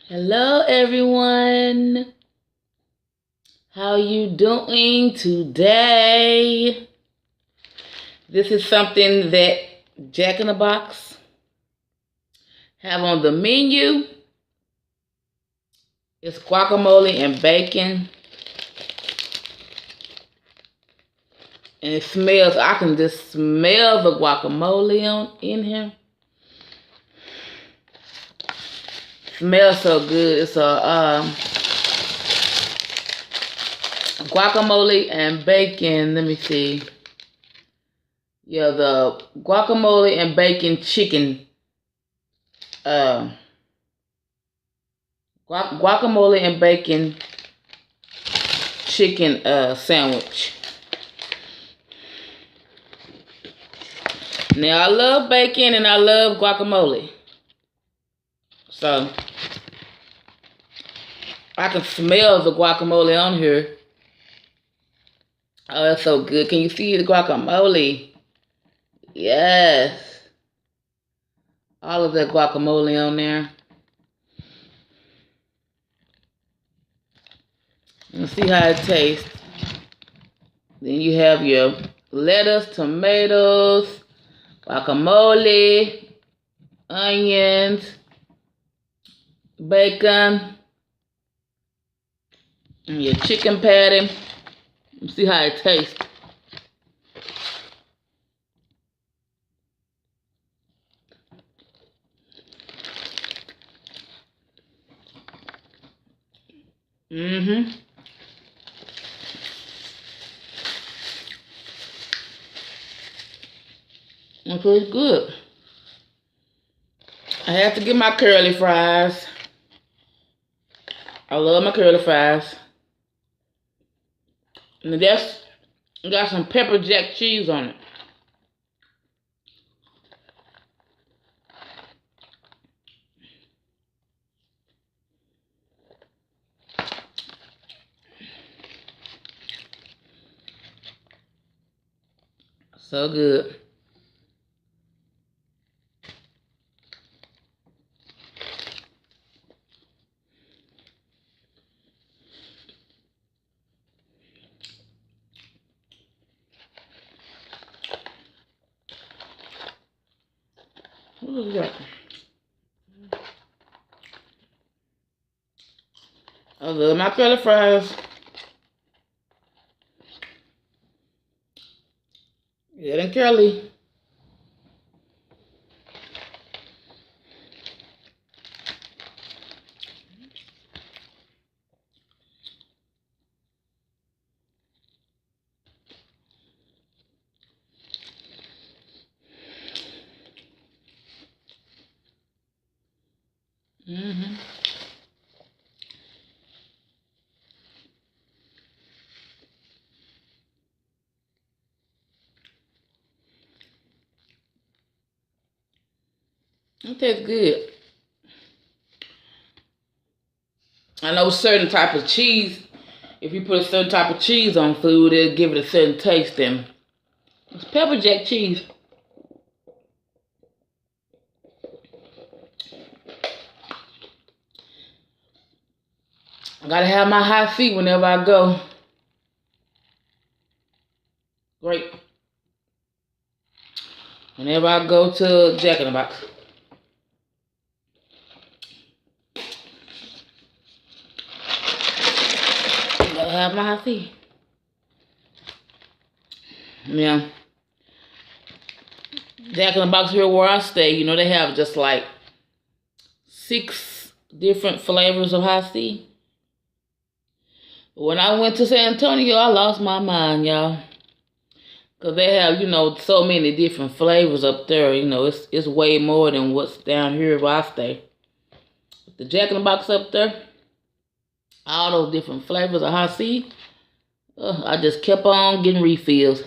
Hello everyone. How you doing today? This is something that Jack in the Box have on the menu. It's guacamole and bacon. And it smells, I can just smell the guacamole in here. Smells so good. It's a guacamole and bacon. Let me see. Yeah, the guacamole and bacon chicken. Guacamole and bacon chicken sandwich. Now I love bacon and I love guacamole. So I can smell the guacamole on here. Oh, that's so good. Can you see the guacamole? Yes. All of that guacamole on there. Let's see how it tastes. Then you have your lettuce, tomatoes, guacamole, onions, bacon, and your chicken patty. Let's see how it tastes. Mm-hmm. It tastes good. I have to get my curly fries. I love my curly fries. And that's got some pepper jack cheese on it. So good. What is that? I love my curly fries. Good and curly. Mm-hmm. It tastes good. I know certain type of cheese, if you put a certain type of cheese on food, it'll give it a certain taste. And it's pepper jack cheese. I gotta have my high feet whenever I go. Great. Whenever I go to Jack in the Box. Gotta have my high feet. Yeah. Jack in the Box here where I stay, you know, they have just like 6 different flavors of high C. When I went to San Antonio, I lost my mind, y'all. Because they have, you know, so many different flavors up there. You know, it's way more than what's down here where I stay. The Jack in the Box up there, all those different flavors of high C, I just kept on getting refills.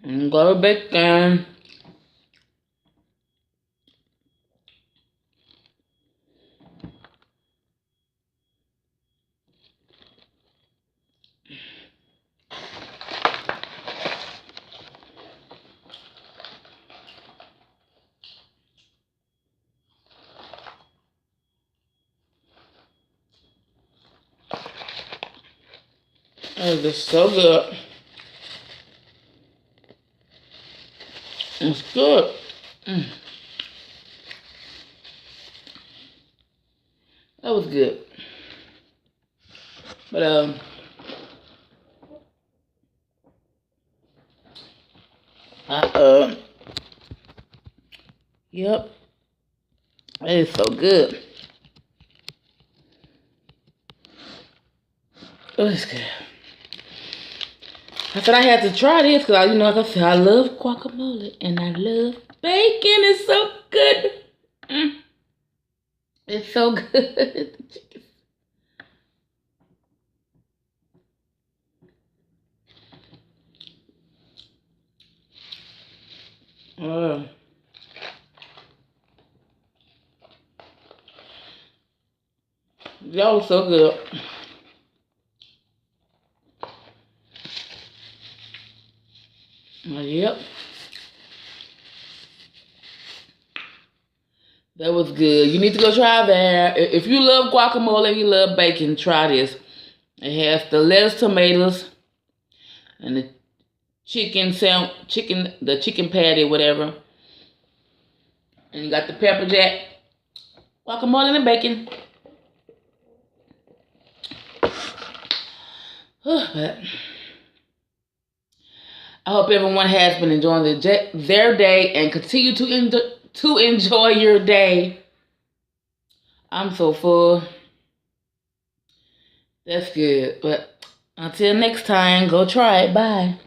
And go to bacon. It's just so good. It's good. That was good. But yep, it is so good. Oh, it's good. I said I had to try this because like I said, I love guacamole and I love bacon. It's so good. It's so good. Oh, that was so good. Yep. That was good. You need to go try that. If you love guacamole and you love bacon, try this. It has the lettuce, tomatoes, and the the chicken patty, whatever. And you got the pepper jack, guacamole, and the bacon. But I hope everyone has been enjoying their day and continue to enjoy your day. I'm so full. That's good. But until next time, go try it. Bye.